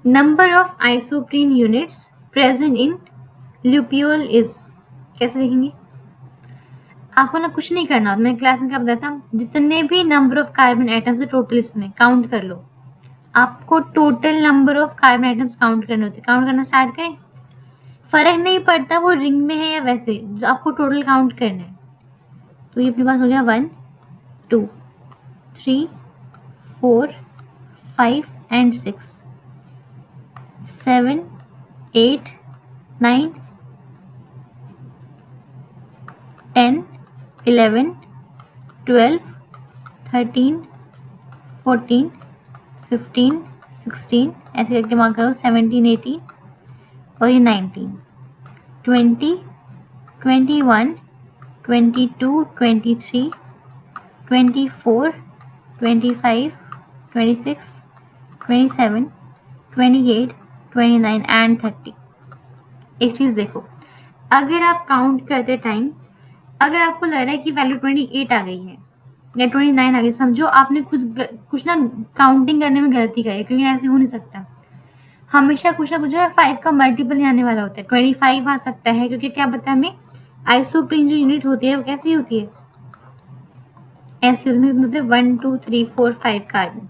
Number of isoprene units present in lupeol is, कैसे देखेंगे? आपको ना कुछ नहीं करना, मैं क्लास में क्या बताता, जितने भी नंबर ऑफ कार्बन एटम्स है टोटल इसमें काउंट कर लो। आपको total number of carbon atoms count करने होते हैं। काउंट करना स्टार्ट करें। फर्क नहीं पड़ता वो रिंग में है या वैसे, जो आपको टोटल काउंट करना है। तो ये अपने पास हो गया 1 2 3 4 5 एंड 6 7 8 9 10 11 12 13 14 15 16 ऐसे करके मार्क करो, 17 18 और ये 19 20 21 22 23 24 25 26 27 28 29 एंड 30। एक चीज़ देखो, अगर आप काउंट करते टाइम अगर आपको लग रहा है कि वैल्यू 28 आ गई है या 29 आ गई, समझो आपने खुद कुछ ना काउंटिंग करने में गलती करी, क्योंकि ऐसे हो नहीं सकता। हमेशा कुछ ना कुछ 5 का मल्टीपल ही आने वाला होता है। 25 आ सकता है, क्योंकि क्या पता हमें आइसोप्रीन जो यूनिट होती है वो कैसी होती है, ऐसे होते हैं 1 2 3 4 5 कार्बन।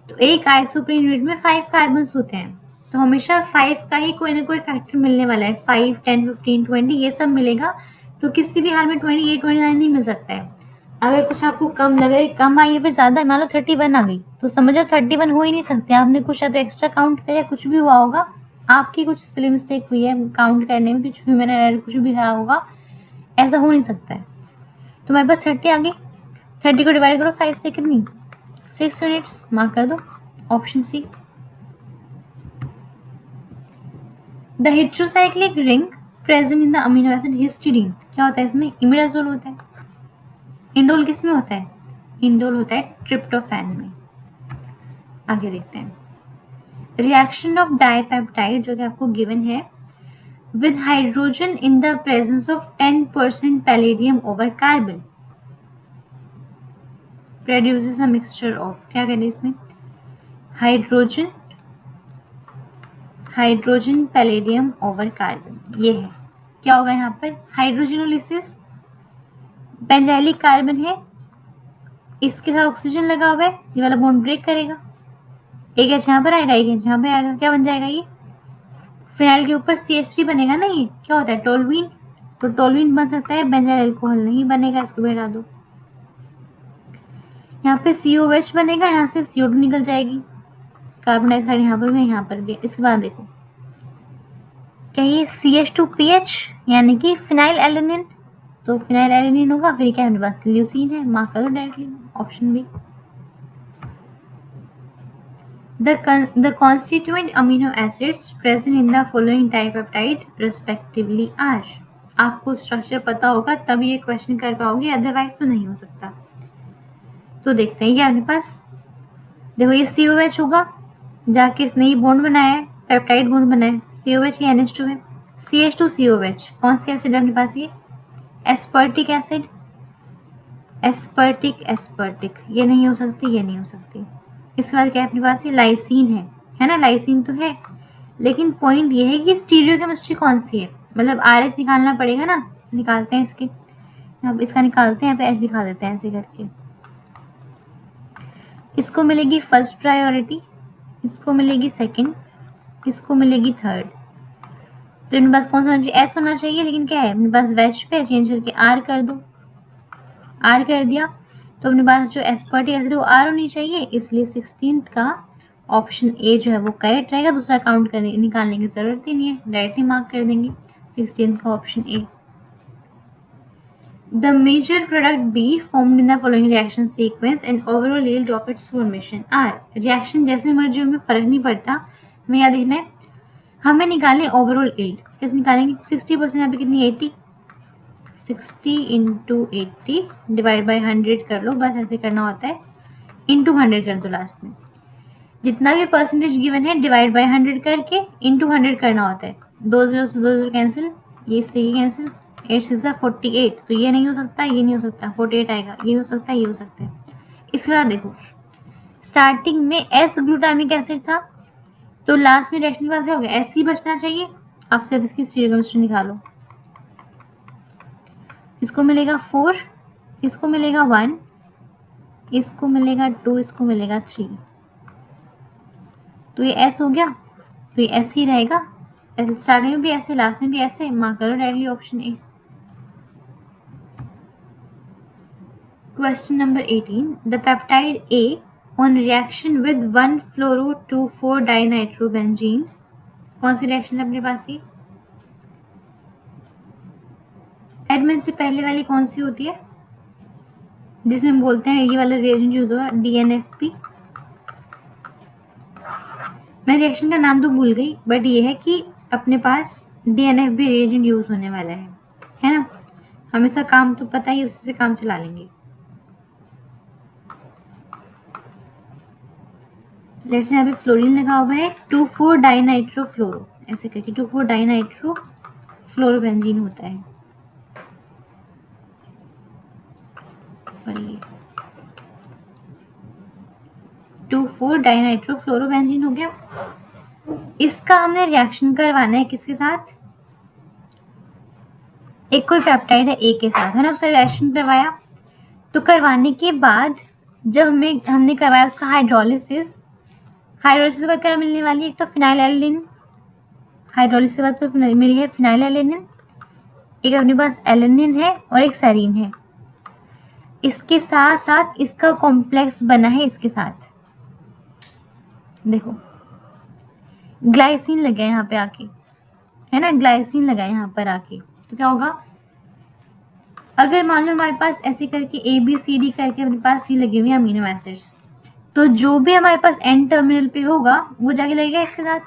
तो एक आइसोप्रीन यूनिट में 5 कार्बन होते हैं, तो हमेशा 5 का ही कोई ना कोई फैक्टर मिलने वाला है। 5 10 15 20 ये सब मिलेगा, तो किसी भी हाल में 28 29 नहीं मिल सकता है। अगर कुछ आपको कम लग रहा है, कम आई है फिर ज़्यादा, मान लो 31 आ गई, तो समझो 31 हो ही नहीं सकते। आपने कुछ या तो एक्स्ट्रा काउंट किया, कुछ भी हुआ होगा, आपकी कुछ सिली मिस्टेक हुई है काउंट करने में, कुछ ह्यूमन एरर कुछ भी रहा होगा, ऐसा हो नहीं सकता है। तो मेरे पास 30 आ गई, 30 को डिवाइड करो 5 से, कितनी 6 यूनिट्स, मार्क कर दो option C. The heterocyclic ring present in the amino acid histidine, क्या होता है इसमें? इमिडाजोल होता है। इंडोल किस में होता है? इंडोल होता है ट्रिप्टोफैन में। आगे देखते हैं, रिएक्शन ऑफ डाइपेप्टाइड जो कि आपको गिवन है, with hydrogen in the presence of 10% palladium over carbon produces a mixture of, क्या करें इसमें? हाइड्रोजन पैलेडियम ओवर कार्बन, ये है। क्या होगा यहाँ पर? हाइड्रोजनोलिसिस, बेंजाइलिक कार्बन है, इसके साथ ऑक्सीजन लगा हुआ है, ये वाला बॉन्ड ब्रेक करेगा, एक एच यहाँ पर आएगा, एक एच यहाँ पे आएगा, क्या बन जाएगा? ये फिनाइल के ऊपर CH3 बनेगा ना, ये क्या होता है? टोलुइन। तो टोलुइन बन सकता है, बेंजाइल अल्कोहल नहीं बनेगा, इसको भी हटा दो। यहाँ पे COH बनेगा, यहाँ से CO2 निकल जाएगी, कार्बन डाइऑक्साइड यहाँ पर भी, यहाँ पर भी। इसके बाद देखो, क्या ये CH2PH यानी कि फिनाइल एलेनिन, तो फिनाइल एलेनिन होगा, फिर क्या है बस ल्यूसीन है, मार्क करो directly option B. The constituent amino acids present in the following dipeptide respectively are, आपको स्ट्रक्चर पता होगा तब ये क्वेश्चन कर पाओगे, अदरवाइज तो नहीं हो सकता। तो देखते हैं, ये अपने पास देखो, ये COH होगा, जाके इसने ये बॉन्ड बनाया है, पेप्टाइड बॉन्ड बनाया है, COH ये NH2 है, CH2COH कौन सी एसिड है अपने पास? ये एस्पर्टिक एसिड, एस्पर्टिक ये नहीं हो सकती, ये नहीं हो सकती। इसके बाद क्या है अपने पास? ये लाइसिन है ना, लाइसिन तो है, लेकिन पॉइंट ये है कि स्टीरियोकेमिस्ट्री कौन सी है, मतलब RH निकालना पड़ेगा ना, निकालते हैं इसके, अब इसका निकालते हैं, यहाँ पे H दिखा देते हैं ऐसे करके। इसको मिलेगी फर्स्ट प्रायोरिटी, इसको मिलेगी सेकंड, इसको मिलेगी थर्ड। तो इनके पास कौन सा होना चाहिए? S होना चाहिए, लेकिन क्या है अपने पास वेज पे चेंज करके R कर दो, R कर दिया, तो अपने पास जो एस्पर्टिक एसिड वो R होनी चाहिए, इसलिए 16th का ऑप्शन ए जो है वो करेक्ट रहेगा। दूसरा काउंट करने निकालने की जरूरत ही नहीं है, डायरेक्टली मार्क कर देंगे 16th का option A. The major product be formed in the following reaction sequence and overall yield of its formation are, reaction जैसे मर्जी में फर्क नहीं पड़ता, हमें याद देखना है, हमें निकालें ओवरऑल यील्ड। कैसे निकालेंगे? 60% यहाँ पे कितनी 80, 60 इंटू 80 डिवाइड बाई 100 कर लो, बस ऐसे करना होता है, इंटू 100 कर दो लास्ट में, जितना भी परसेंटेज गिवन है डिवाइड बाई 100 करके इंटू 100 करना होता है। 2 0 से 2 0 कैंसिल, ये से ये कैंसिल, 8 6 48, तो ये नहीं हो सकता, ये नहीं हो सकता, 48 आएगा, ये हो सकता है, ये हो सकता है। इसके बाद देखो, स्टार्टिंग में S ग्लूटामिक एसिड था, तो लास्ट में रिएक्शन के बाद क्या होगा, एस ही बचना चाहिए। आप सिर्फ इसकी स्टीरियोकेमिस्ट्री निकालो। इसको मिलेगा 4, इसको मिलेगा 1, इसको मिलेगा 2, इसको मिलेगा 3। तो ये एस हो गया, तो ये एस ही रहेगा। स्टार्टिंग में भी ऐसे, लास्ट में भी ऐसे, मार्क करो directly option A. Question number 18. The peptide A on reaction with 1-fluoro-2,4-dinitrobenzene, कौन सी रिएक्शन है अपने पास? ये एडमिन से पहले वाली कौन सी होती है, जिसमें हम बोलते हैं ये वाला रिएजेंट यूज हुआ DNFP। मैं रिएक्शन का नाम तो भूल गई, बट ये है कि अपने पास DNFP रिएजेंट यूज होने वाला है ना। हमेशा काम तो पता ही, उसी से काम चला लेंगे। लेट्स यहाँ पे फ्लोरीन लगा हुआ है, 2,4-डाइनाइट्रोफ्लोरो, ऐसे करके 2,4-डाइनाइट्रोफ्लोरोबेंजीन होता है। और ये 2,4-डाइनाइट्रोफ्लोरोबेंजीन हो गया। इसका हमने रिएक्शन करवाना है किसके साथ, एक कोई पेप्टाइड है ए के साथ, है ना। उसका रिएक्शन करवाया, तो करवाने के बाद जब हमने करवाया उसका हाइड्रोलिसिस के बाद क्या मिलने वाली है, एक तो फिनाइलएलेनिन, हाइड्रोलिसिस के बाद तो मिली है फिनाइलएलेनिन, एक अपने पास एलेनिन है और एक सेरीन है। इसके साथ साथ इसका कॉम्प्लेक्स बना है इसके साथ, देखो ग्लाइसिन लगा है यहाँ पे आके, है ना, ग्लाइसिन लगा है यहाँ पर आके। तो क्या होगा, अगर मान लो हमारे पास ऐसे करके ABCD करके अपने पास ये लगे हुए अमीनो एसिड्स, तो जो भी हमारे पास एन टर्मिनल पे होगा वो जाके लगेगा इसके साथ,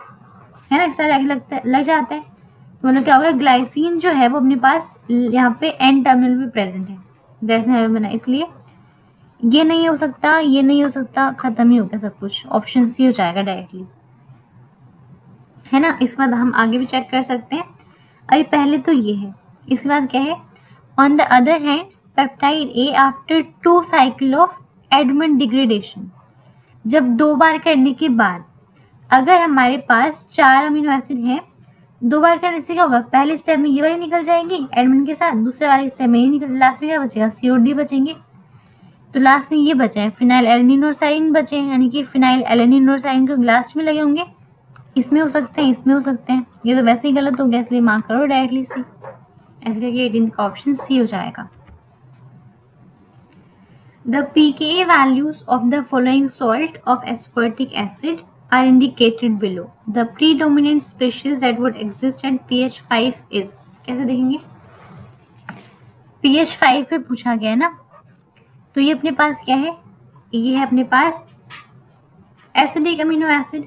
है ना, इसके साथ जाके लग जाता है। तो मतलब क्या होगा, ग्लाइसिन जो है वो अपने पास यहाँ पे एन टर्मिनल पे प्रेजेंट है, ग्लाइसिन बना, इसलिए ये नहीं हो सकता, ये नहीं हो सकता, खत्म ही हो गया सब कुछ, ऑप्शन सी हो जाएगा डायरेक्टली, है ना। इसके बाद हम आगे भी चेक कर सकते हैं। अभी पहले तो ये है, इसके बाद क्या है, on the other hand peptide A after 2 cycle of Edmund degradation, जब 2 बार करने के बाद अगर हमारे पास 4 अमीनो एसिड हैं, 2 बार करने से क्या होगा, पहले स्टेप में ये वाली निकल जाएंगी एडमंड के साथ, दूसरे वाले स्टेप में ये निकल, लास्ट में क्या बचेगा, COD बचेंगे। तो लास्ट में ये बचे हैं फिनाइलएलेनिन और सेरीन बचे हैं, यानी कि फिनाइलएलेनिन और सेरीन को लास्ट में लगे होंगे, इसमें हो सकते हैं, इसमें हो सकते हैं। ये तो वैसे ही गलत हो गया, इसलिए मार्क करो डायरेक्टली सी, ऐसे करके 18 का ऑप्शन सी हो जाएगा। The pKa values of the following salt of aspartic acid are indicated below. The predominant species that would exist at pH 5 is, कैसे देखेंगे, pH 5 पे पूछा गया है ना, तो ये अपने पास क्या है, ये है अपने पास एसिडिक अमीनो एसिड,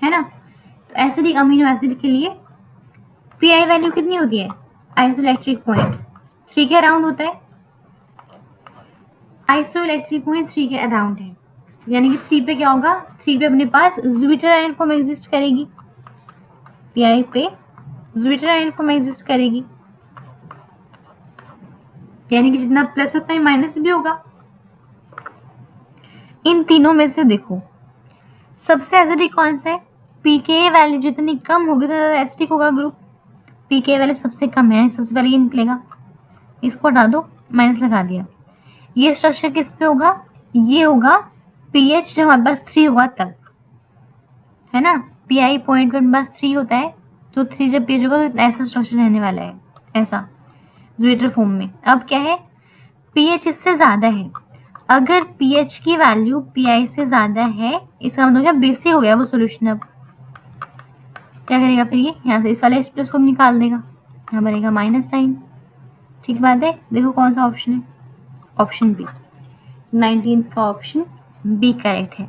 है ना। तो एसिडिक अमीनो एसिड के लिए पीआई वैल्यू कितनी होती है, आइसोइलेक्ट्रिक पॉइंट 3 के अराउंड होता है, आइसोइलेक्ट्रिक पॉइंट 3 के अराउंड है, यानी कि 3 पे क्या होगा, 3 पे अपने पास ज्विटर आयन फॉर्म एग्जिस्ट करेगी, पीआई पे ज्विटर आयन फॉर्म एग्जिस्ट करेगी, यानी कि जितना प्लस उतना ही माइनस भी होगा। इन तीनों में से देखो सबसे एसिडिक कौन सा है, पीके वैल्यू जितनी कम होगी तो ज़्यादा एसिडिक होगा ग्रुप, पीके वैल्यू सबसे कम है, सबसे पहले ये निकलेगा, इसको हटा दो, माइनस लगा दिया। ये स्ट्रक्चर किस पे होगा, ये होगा पीएच जब हमारे पास 3 होगा तब, है ना, पीआई पॉइंट पर बस 3 होता है, तो 3 जब पीएच होगा तो ऐसा स्ट्रक्चर रहने वाला है, ऐसा ज्विटर फॉर्म में। अब क्या है, पीएच इससे ज़्यादा है, अगर पीएच की वैल्यू पीआई से ज़्यादा है, इसका मतलब क्या, बेसिक हो गया वो सोल्यूशन। अब क्या करेगा फिर, ये यहाँ से इस वाले एच प्लस को निकाल देगा, यहाँ बनेगा माइनस साइन, ठीक बात है। देखो कौन सा ऑप्शन है, ऑप्शन बी, 19 का ऑप्शन बी करेक्ट है।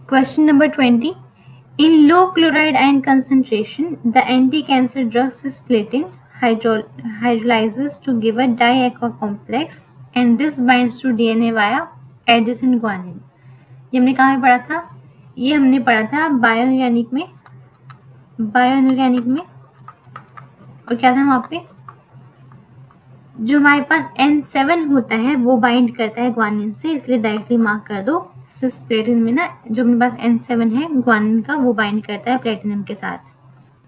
Question number 20, in low chloride ion concentration the anti cancer drugs splitting hydrolyzes to give a di-aqua complex and this binds to DNA via adjacent guanine। ये हमने कहाँ पढ़ा था, ये हमने पढ़ा था बायोऑर्गेनिक में, बायोऑर्गेनिक में, और क्या था वहाँ पे, जो हमारे पास N7 होता है वो बाइंड करता है ग्वानिन से, इसलिए डायरेक्टली मार्क कर दो। सिस्प्लेटिन में ना जो अपने पास N7 है ग्वानिन का, वो बाइंड करता है प्लेटिनम के साथ,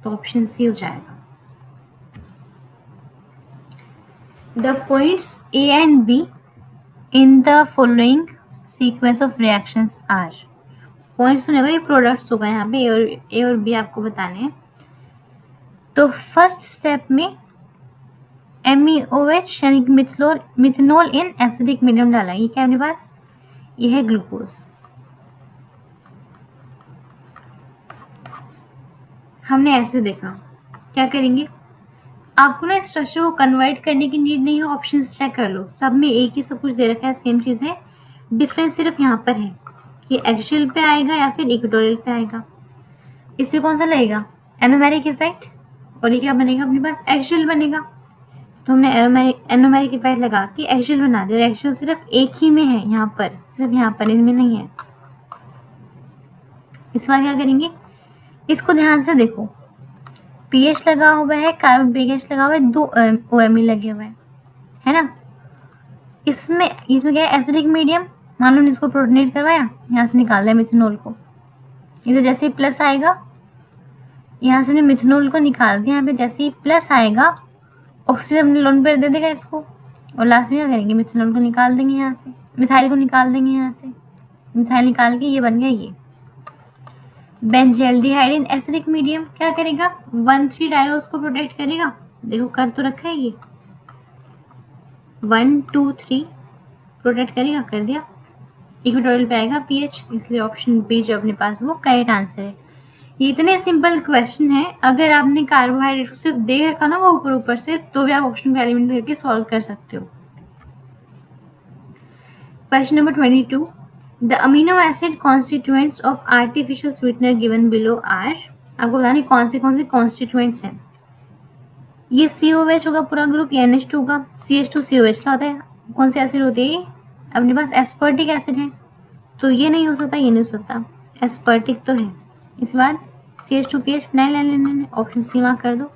तो ऑप्शन सी हो जाएगा। The points A and B in the following sequence of reactions are. Points सुनेगा, ये प्रोडक्ट्स होगा यहाँ पे, ए और बी आपको बताने हैं। तो फर्स्ट स्टेप में MeOH यानी कि मिथनॉल इन एसिडिक मीडियम डाला। ये क्या है अपने पास, ये है ग्लूकोज। हमने ऐसे देखा, क्या करेंगे, आपको ना स्ट्रक्चर को कन्वर्ट करने की नीड नहीं है, ऑप्शंस चेक कर लो, सब में एक ही सब कुछ दे रखा है, सेम चीज़ है, डिफरेंस सिर्फ यहाँ पर है कि एक्सियल पे आएगा या फिर इक्वेटोरियल पे आएगा। इसमें कौन सा लगेगा, एनोमेरिक इफेक्ट, और ये क्या बनेगा अपने पास, एक्सियल बनेगा। तो हमने एनोमेरिक इफेक्ट लगा के एक्सियल बना दिया, और एक्सियल सिर्फ एक ही में है, यहाँ पर, सिर्फ यहाँ पर, इनमें नहीं है। इस बार क्या करेंगे, इसको ध्यान से देखो, पीएच लगा हुआ है, कार्बन पीएच लगा हुआ है, 2 OMe लगे हुए हैं, है ना। इसमें क्या है, एसिडिक मीडियम, मान लो हमने इसको प्रोटोनेट करवाया, यहाँ से निकाल दिया मिथेनॉल को, इधर जैसे ही प्लस आएगा, यहाँ से हमने मिथेनॉल को निकाल दिया, यहाँ पे जैसे ही प्लस आएगा ऑक्सीजन हमने लोन पर दे देगा इसको, और लास्ट में क्या करेंगे, मिथेनॉल को निकाल देंगे यहाँ से, मिथाइल को निकाल देंगे यहाँ से, मिथाइल निकाल के ये बन गया ये बेंजल्डिहाइड इन एसिडिक मीडियम। क्या करेगा, 1,3 डायोस को प्रोटेक्ट करेगा, देखो कर तो रखा है ये, 1 2 3 प्रोटेक्ट करेगा, कर दिया। इक्वेटोरियल पे आएगा पीएच, इसलिए ऑप्शन बी जो अपने पास वो करेक्ट आंसर है। ये इतने सिंपल क्वेश्चन है, अगर आपने कार्बोहाइड्रेट को सिर्फ देख रखा ना वो ऊपर से, तो भी आप ऑप्शन को एलिमिनेट करके सॉल्व कर सकते हो। Question number 22, the amino acid constituents of artificial sweetener given below are. आपको बताना कौन से कॉन्स्टिट्यूएंट्स हैं। ये COH होगा पूरा ग्रुप, या NH2 होगा, CH2COH क्या होता है, कौन सी एसिड होती है, अपने पास एस्पर्टिक एसिड है, तो ये नहीं हो सकता, ये नहीं हो सकता, एस्पर्टिक तो है। इस बार CH2PH phenyl aluminate, option C mark कर दो।